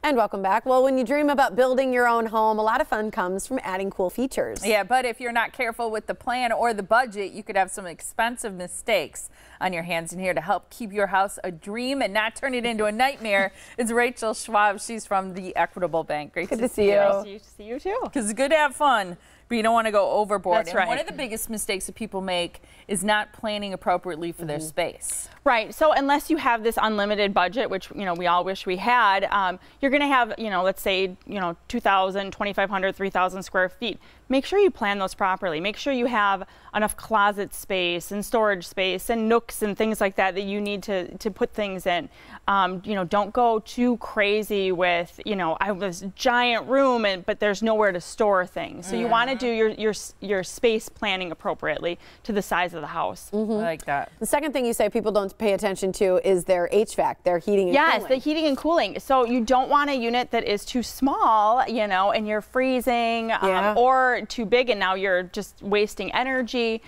And welcome back. Well, when you dream about building your own home, a lot of fun comes from adding cool features. Yeah, but if you're not careful with the plan or the budget, you could have some expensive mistakes on your hands. And here to help keep your house a dream and not turn it into a nightmare is Rachel Schwab. She's from the Equitable Bank. Great to see you. Nice to see you too. Because it's good to have fun, but you don't want to go overboard. That's right. One of the biggest mistakes that people make is not planning appropriately for their space. Right. So unless you have this unlimited budget, which, we all wish we had, you're going to have, let's say, 2,000, 2,500, 3,000 square feet. Make sure you plan those properly. Make sure you have enough closet space and storage space and nooks and things like that that you need to put things in. Don't go too crazy with, I have this giant room, but there's nowhere to store things. So you want to do your space planning appropriately to the size of the house. I like that. The second thing you say people don't pay attention to is their HVAC, their heating and cooling. Yes, the heating and cooling. So you don't want a unit that is too small, and you're freezing, or too big and now you're just wasting energy.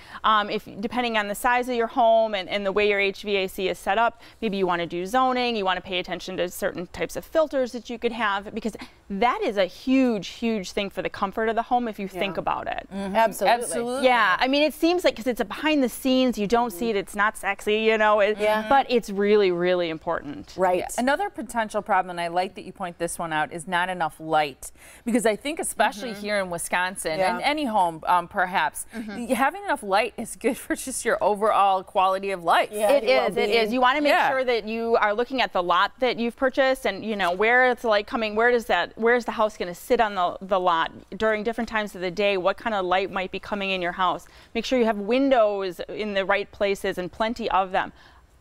Depending on the size of your home and the way your HVAC is set up, maybe you want to do zoning, you want to pay attention to certain types of filters that you could have, because that is a huge, huge thing for the comfort of the home if you think about it. Absolutely. Yeah, I mean, it seems like, because it's a behind the scenes, you don't see it, it's not sexy, but it's really, really important. Right. Yeah. Another potential problem, and I like that you point this one out, is not enough light. Because I think especially here in Wisconsin, and any home perhaps, having enough light is good for just your overall quality of life. Yeah, it is. You want to make sure that you are looking at the lot that you've purchased and where it's light coming, where's the house going to sit on the lot during different times of the day, what kind of light might be coming in your house. Make sure you have windows in the right places and plenty of them.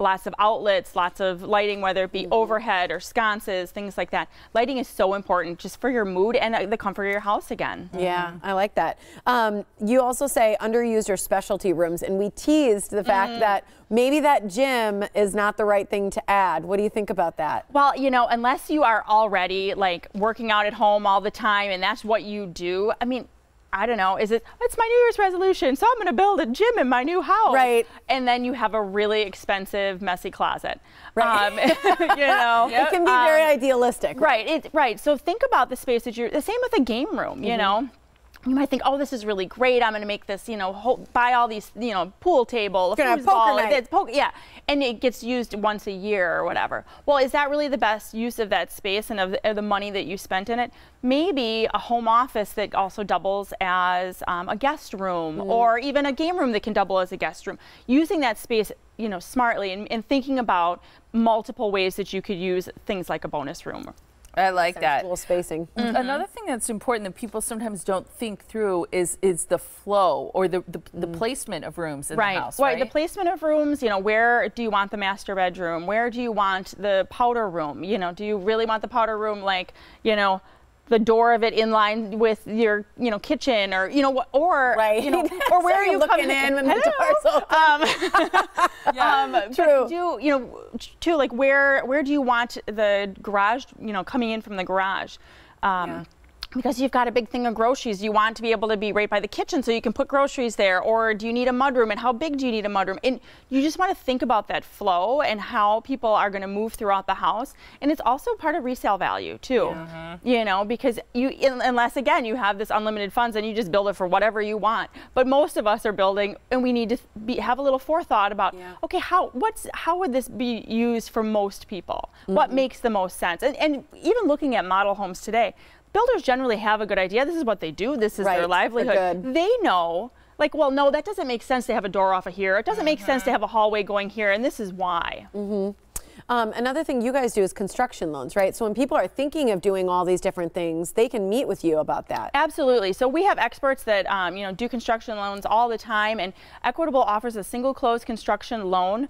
Lots of outlets, lots of lighting, whether it be overhead or sconces, things like that. Lighting is so important just for your mood and the comfort of your house again. Yeah, I like that. You also say underused or specialty rooms, and we teased the fact that maybe that gym is not the right thing to add. What do you think about that? Well, unless you are already working out at home all the time and that's what you do, I don't know, it's my New Year's resolution, so I'm going to build a gym in my new house. Right. And then you have a really expensive, messy closet. Right. It can be very idealistic. Right. So think about the space that the same with a game room, You might think, oh, this is really great. I'm going to make this, buy all these, pool table, a foosball. Yeah. And it gets used once a year or whatever. Well, is that really the best use of that space and of the money that you spent in it? Maybe a home office that also doubles as a guest room, or even a game room that can double as a guest room. Using that space, smartly and thinking about multiple ways that you could use things like a bonus room. I like that. Little spacing. Another thing that's important that people sometimes don't think through is the flow or the placement of rooms in the house. Right. The placement of rooms, where do you want the master bedroom? Where do you want the powder room? Do you really want the powder room the door of it in line with your, kitchen, or or where are you looking in when the door's open? True. Where do you want the garage, coming in from the garage? Because you've got a big thing of groceries, you want to be able to be right by the kitchen so you can put groceries there. Or do you need a mudroom, and how big do you need a mudroom? And you just want to think about that flow and how people are going to move throughout the house. And it's also part of resale value too, because unless again you have this unlimited funds and you just build it for whatever you want. But most of us are building, and we need to have a little forethought about, okay, how would this be used for most people? What makes the most sense? And even looking at model homes today, builders generally have a good idea. This is what they do. This is their livelihood. They know, well, no, that doesn't make sense to have a door off of here. It doesn't make sense to have a hallway going here, and this is why. Another thing you guys do is construction loans, right? So when people are thinking of doing all these different things, they can meet with you about that. Absolutely. So we have experts that do construction loans all the time, and Equitable offers a single close construction loan,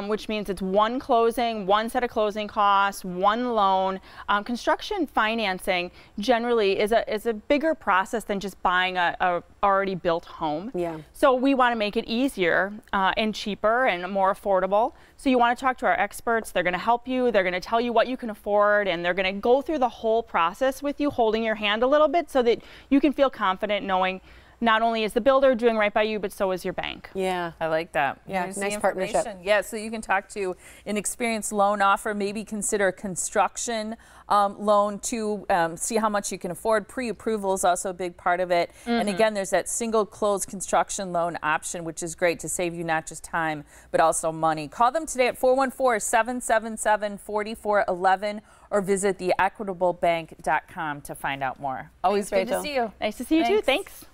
which means it's one closing, one set of closing costs, one loan. Construction financing generally is a bigger process than just buying a already built home. Yeah. So we want to make it easier and cheaper and more affordable. So you want to talk to our experts. They're going to help you. They're going to tell you what you can afford, and they're going to go through the whole process with you, holding your hand a little bit so that you can feel confident knowing not only is the builder doing right by you, but so is your bank. Yeah. I like that. Yeah, Here's nice the partnership. information. Yeah, so you can talk to an experienced loan offer, maybe consider a construction loan to see how much you can afford. Pre-approval is also a big part of it. And again, there's that single close construction loan option, which is great to save you not just time, but also money. Call them today at 414-777-4411 or visit theequitablebank.com to find out more. Always good to see you. Nice to see you too. Thanks.